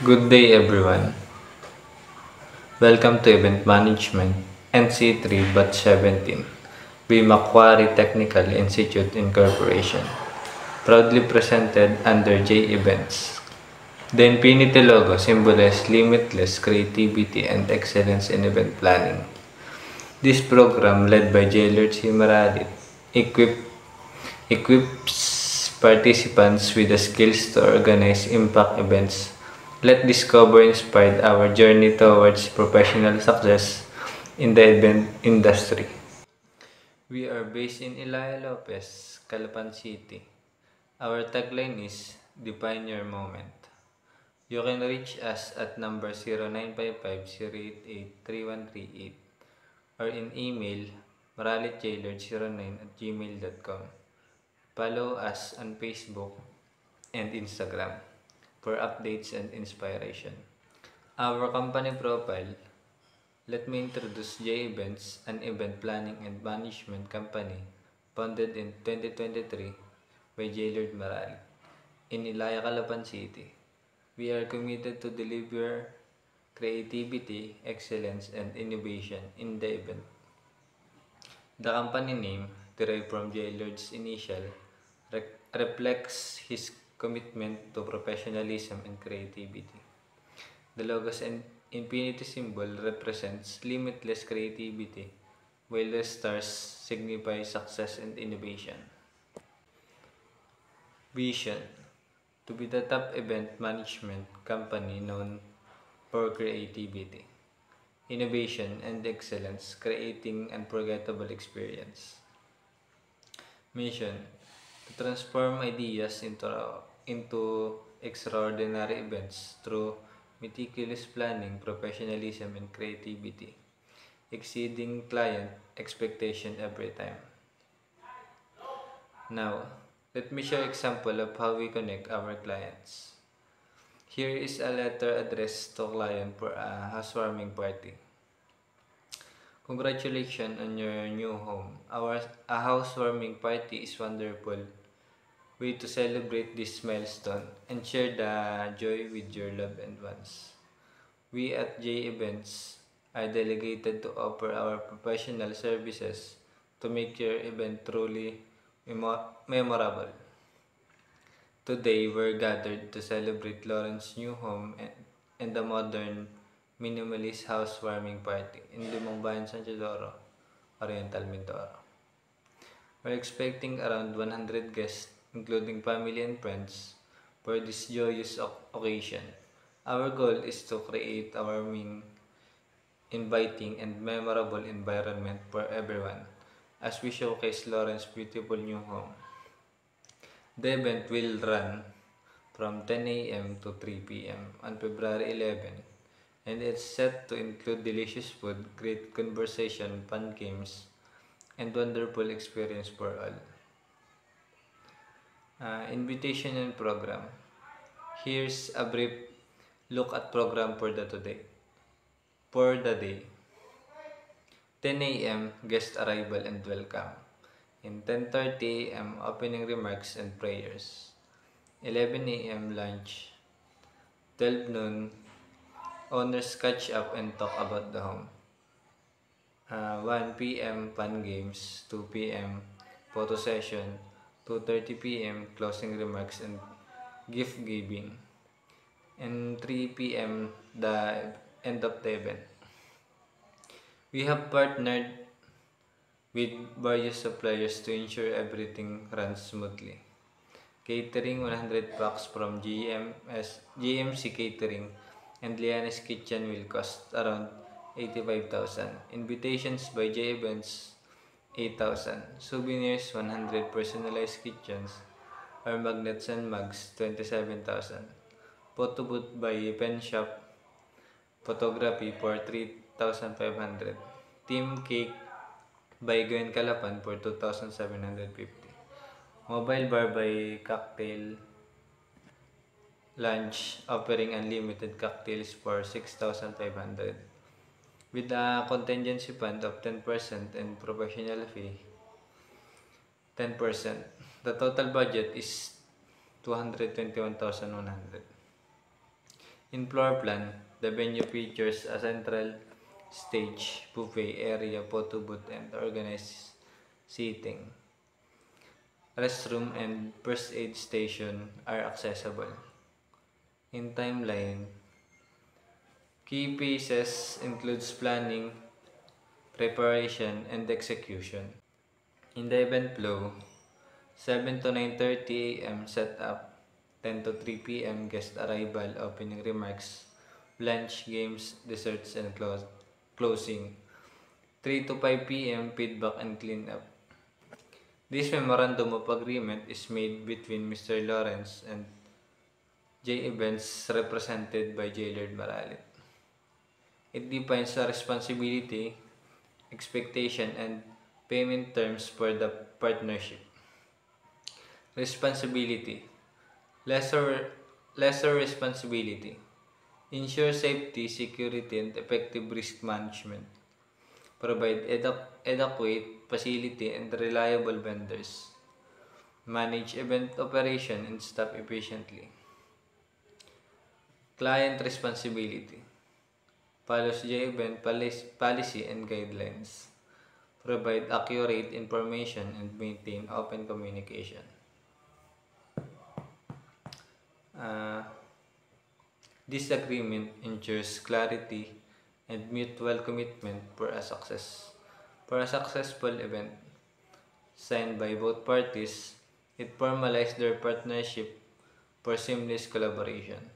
Good day, everyone. Welcome to Event Management NC3 Batch 17 by Macquarie Technical Institute Incorporation, proudly presented under J Events. The Infinity logo symbolizes limitless creativity and excellence in event planning. This program, led by Jailert C. Maralit, equips participants with the skills to organize impact events. Let discover inspired our journey towards professional success in the event industry. We are based in Ilaya Lopez, Calapan City. Our tagline is Define Your Moment. You can reach us at number 0955-088-3138 or in email maralitjailerd09@gmail.com. Follow us on Facebook and Instagram for updates and inspiration. Our company profile. Let me introduce J Events, an event planning and management company founded in 2023 by Jailerd Maral in Ilaya, Calapan City. We are committed to deliver creativity, excellence, and innovation in the event. The company name, derived from Jailerd's initial, reflects his commitment to professionalism and creativity. The logo's infinity symbol represents limitless creativity, while the stars signify success and innovation. Vision: to be the top event management company known for creativity, innovation, and excellence, creating unforgettable experience. Mission: to transform ideas into extraordinary events through meticulous planning, professionalism, and creativity, exceeding client expectation every time. Now, let me share example of how we connect our clients. Here is a letter addressed to client for a housewarming party. Congratulations on your new home. A housewarming party is wonderful way to celebrate this milestone and share the joy with your loved ones. We at J Events are delegated to offer our professional services to make your event truly memorable. Today, we're gathered to celebrate Lauren's new home and the modern minimalist housewarming party in Limang Bayan, San Isidoro, Oriental Mindoro. We're expecting around 100 guests, including family and friends, for this joyous occasion. Our goal is to create a warming, inviting, and memorable environment for everyone as we showcase Lauren's beautiful new home. The event will run from 10 a.m. to 3 p.m. on February 11, and it's set to include delicious food, great conversation, fun games, and wonderful experience for all. Invitation and program. Here's a brief look at program for the today. For the day, 10 a.m. guest arrival and welcome. In 10:30 a.m. opening remarks and prayers. 11 a.m. lunch. 12 noon owners catch up and talk about the home. 1 p.m. fun games. 2 p.m. photo session. 2:30 p.m. closing remarks and gift giving. And 3 p.m. the end of the event. We have partnered with various suppliers to ensure everything runs smoothly. Catering 100 packs from GMC Catering and Liana's Kitchen will cost around 85,000. Invitations by J Events 8,000. Souvenirs 100 personalized kitchens or magnets and mugs 27,000. Photo booth by Pen Shop Photography for 3,500. Team cake by Gwen Calapan for 2,750. Mobile bar by Cocktail Lunch offering unlimited cocktails for 6,500 with a contingency fund of 10% and professional fee 10%. The total budget is 221,100. In floor plan, the venue features a central stage, buffet area, photo booth, and organized seating. Restroom and first aid station are accessible. In timeline, key pieces includes planning, preparation, and execution. In the event flow, 7 to 9:30 a.m. setup, 10 to 3 p.m. guest arrival, opening remarks, lunch, games, desserts, and closing. 3 to 5 p.m. feedback and cleanup. This memorandum of agreement is made between Mr. Lawrence and J Events represented by J. Lord Maralit. It defines the responsibility, expectation, and payment terms for the partnership. Responsibility. Lesser responsibility. Ensure safety, security, and effective risk management. Provide adequate facility and reliable vendors. Manage event operation and staff efficiently. Client responsibility. Follows the event policy and guidelines. Provide accurate information and maintain open communication. Uh, this agreement ensures clarity and mutual commitment for a successful event. Signed by both parties, it formalized their partnership for seamless collaboration.